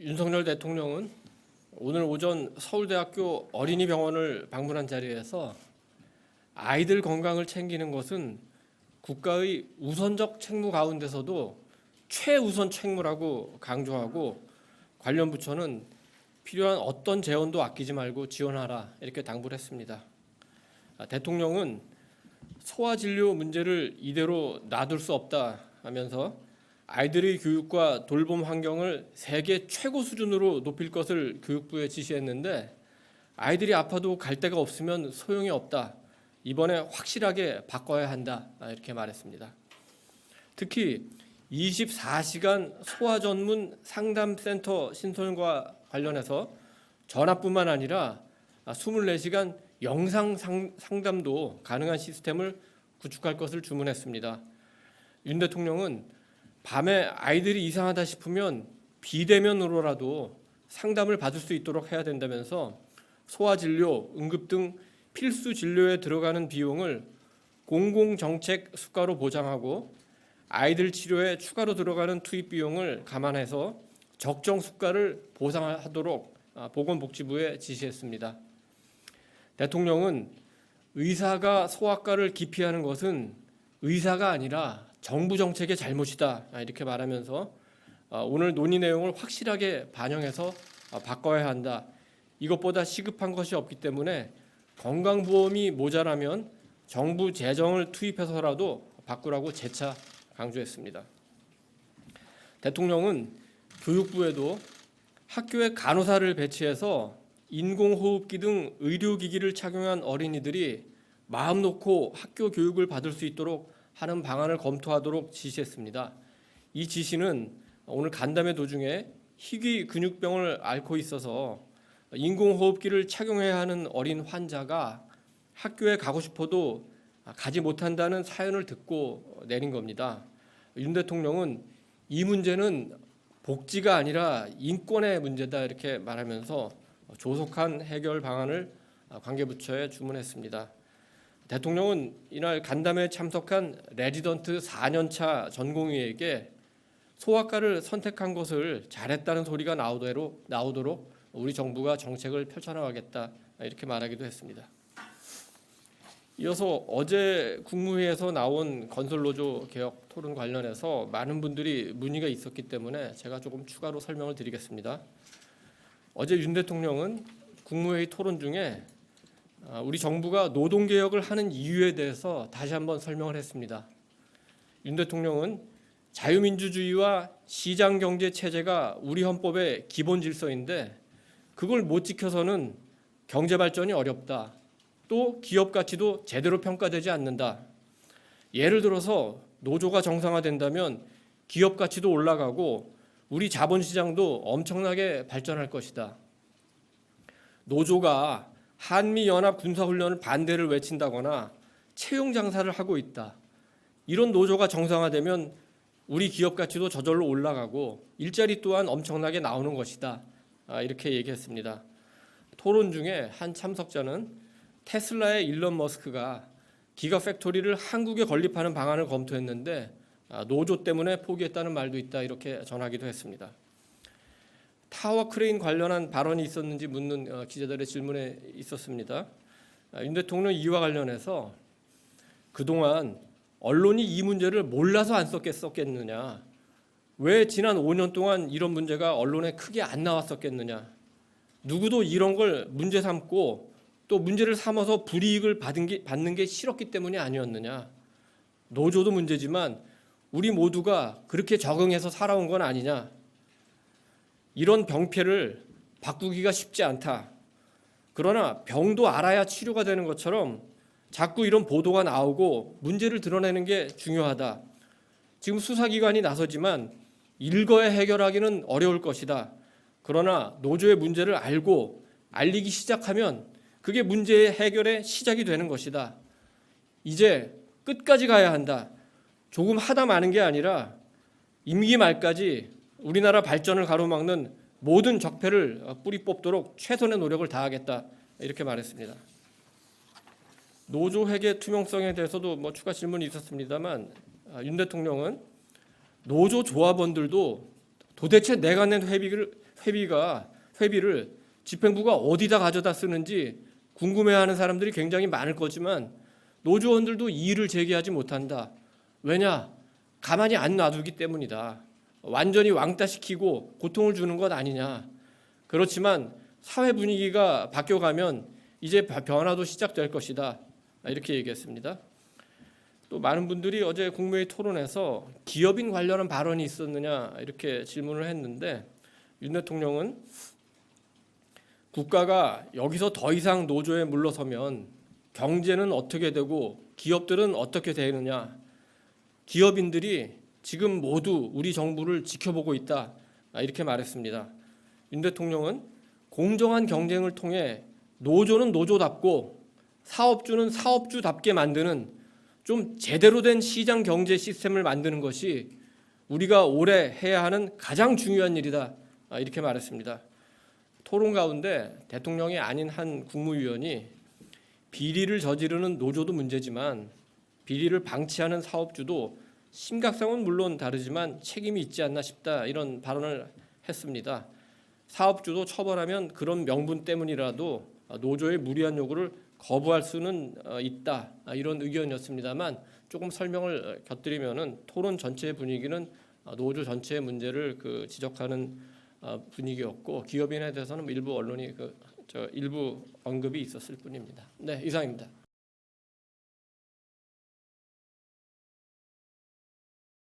윤석열 대통령은 오늘 오전 서울대학교 어린이병원을 방문한 자리에서 아이들 건강을 챙기는 것은 국가의 우선적 책무 가운데서도 최우선 책무라고 강조하고 관련 부처는 필요한 어떤 재원도 아끼지 말고 지원하라 이렇게 당부를 했습니다. 대통령은 소아진료 문제를 이대로 놔둘 수 없다 하면서 아이들의 교육과 돌봄 환경을 세계 최고 수준으로 높일 것을 교육부에 지시했는데 아이들이 아파도 갈 데가 없으면 소용이 없다. 이번에 확실하게 바꿔야 한다. 이렇게 말했습니다. 특히 24시간 소아 전문 상담센터 신설과 관련해서 전화뿐만 아니라 24시간 영상 상담도 가능한 시스템을 구축할 것을 주문했습니다. 윤 대통령은 밤에 아이들이 이상하다 싶으면 비대면으로라도 상담을 받을 수 있도록 해야 된다면서 소아진료, 응급 등 필수 진료에 들어가는 비용을 공공정책 수가로 보장하고 아이들 치료에 추가로 들어가는 투입 비용을 감안해서 적정 수가를 보상하도록 보건복지부에 지시했습니다. 대통령은 의사가 소아과를 기피하는 것은 의사가 아니라 정부 정책의 잘못이다 이렇게 말하면서 오늘 논의 내용을 확실하게 반영해서 바꿔야 한다. 이것보다 시급한 것이 없기 때문에 건강보험이 모자라면 정부 재정을 투입해서라도 바꾸라고 재차 강조했습니다. 대통령은 교육부에도 학교에 간호사를 배치해서 인공호흡기 등 의료기기를 착용한 어린이들이 마음 놓고 학교 교육을 받을 수 있도록 하는 방안을 검토하도록 지시했습니다. 이 지시는 오늘 간담회 도중에 희귀 근육병을 앓고 있어서 인공호흡기를 착용해야 하는 어린 환자가 학교에 가고 싶어도 가지 못한다는 사연을 듣고 내린 겁니다. 윤 대통령은 이 문제는 복지가 아니라 인권의 문제다 이렇게 말하면서 조속한 해결 방안을 관계부처에 주문했습니다. 대통령은 이날 간담회에 참석한 레지던트 4년차 전공의에게 소아과를 선택한 것을 잘했다는 소리가 나오도록 우리 정부가 정책을 펼쳐나가겠다 이렇게 말하기도 했습니다. 이어서 어제 국무회의에서 나온 건설노조 개혁 토론 관련해서 많은 분들이 문의가 있었기 때문에 제가 조금 추가로 설명을 드리겠습니다. 어제 윤 대통령은 국무회의 토론 중에 우리 정부가 노동개혁을 하는 이유에 대해서 다시 한번 설명을 했습니다. 윤 대통령은 자유민주주의와 시장경제 체제가 우리 헌법의 기본 질서인데 그걸 못 지켜서는 경제발전이 어렵다. 또 기업 가치도 제대로 평가되지 않는다. 예를 들어서 노조가 정상화된다면 기업 가치도 올라가고 우리 자본시장도 엄청나게 발전할 것이다. 노조가 한미연합 군사훈련을 반대를 외친다거나 채용 장사를 하고 있다. 이런 노조가 정상화되면 우리 기업 가치도 저절로 올라가고 일자리 또한 엄청나게 나오는 것이다. 이렇게 얘기했습니다. 토론 중에 한 참석자는 테슬라의 일론 머스크가 기가팩토리를 한국에 건립하는 방안을 검토했는데 노조 때문에 포기했다는 말도 있다 이렇게 전하기도 했습니다. 타워 크레인 관련한 발언이 있었는지 묻는 기자들의 질문에 있었습니다. 윤 대통령 이와 관련해서 그동안 언론이 이 문제를 몰라서 안 썼겠느냐, 왜 지난 5년 동안 이런 문제가 언론에 크게 안 나왔었겠느냐, 누구도 이런 걸 문제 삼고 또 문제를 삼아서 불이익을 받는 게 싫었기 때문이 아니었느냐, 노조도 문제지만 우리 모두가 그렇게 적응해서 살아온 건 아니냐, 이런 병폐를 바꾸기가 쉽지 않다. 그러나 병도 알아야 치료가 되는 것처럼 자꾸 이런 보도가 나오고 문제를 드러내는 게 중요하다. 지금 수사기관이 나서지만 일거에 해결하기는 어려울 것이다. 그러나 노조의 문제를 알고 알리기 시작하면 그게 문제의 해결의 시작이 되는 것이다. 이제 끝까지 가야 한다. 조금 하다 마는 게 아니라 임기 말까지 우리나라 발전을 가로막는 모든 적폐를 뿌리 뽑도록 최선의 노력을 다하겠다 이렇게 말했습니다. 노조 회계 투명성에 대해서도 추가 질문이 있었습니다만 윤 대통령은 노조 조합원들도 도대체 내가 낸 회비를 집행부가 어디다 가져다 쓰는지 궁금해하는 사람들이 굉장히 많을 거지만 노조원들도 이의를 제기하지 못한다. 왜냐? 가만히 안 놔두기 때문이다. 완전히 왕따시키고 고통을 주는 것 아니냐. 그렇지만 사회 분위기가 바뀌어가면 이제 변화도 시작될 것이다. 이렇게 얘기했습니다. 또 많은 분들이 어제 국무회의 토론에서 기업인 관련한 발언이 있었느냐 이렇게 질문을 했는데 윤 대통령은 국가가 여기서 더 이상 노조에 물러서면 경제는 어떻게 되고 기업들은 어떻게 되느냐. 기업인들이 지금 모두 우리 정부를 지켜보고 있다. 이렇게 말했습니다. 윤 대통령은 공정한 경쟁을 통해 노조는 노조답고 사업주는 사업주답게 만드는 좀 제대로 된 시장 경제 시스템을 만드는 것이 우리가 올해 해야 하는 가장 중요한 일이다. 이렇게 말했습니다. 토론 가운데 대통령이 아닌 한 국무위원이 비리를 저지르는 노조도 문제지만 비리를 방치하는 사업주도 심각성은 물론 다르지만 책임이 있지 않나 싶다 이런 발언을 했습니다. 사업주도 처벌하면 그런 명분 때문이라도 노조의 무리한 요구를 거부할 수는 있다 이런 의견이었습니다만 조금 설명을 곁들이면은 토론 전체의 분위기는 노조 전체의 문제를 지적하는 분위기였고 기업인에 대해서는 일부 언론이 일부 언급이 있었을 뿐입니다. 네, 이상입니다.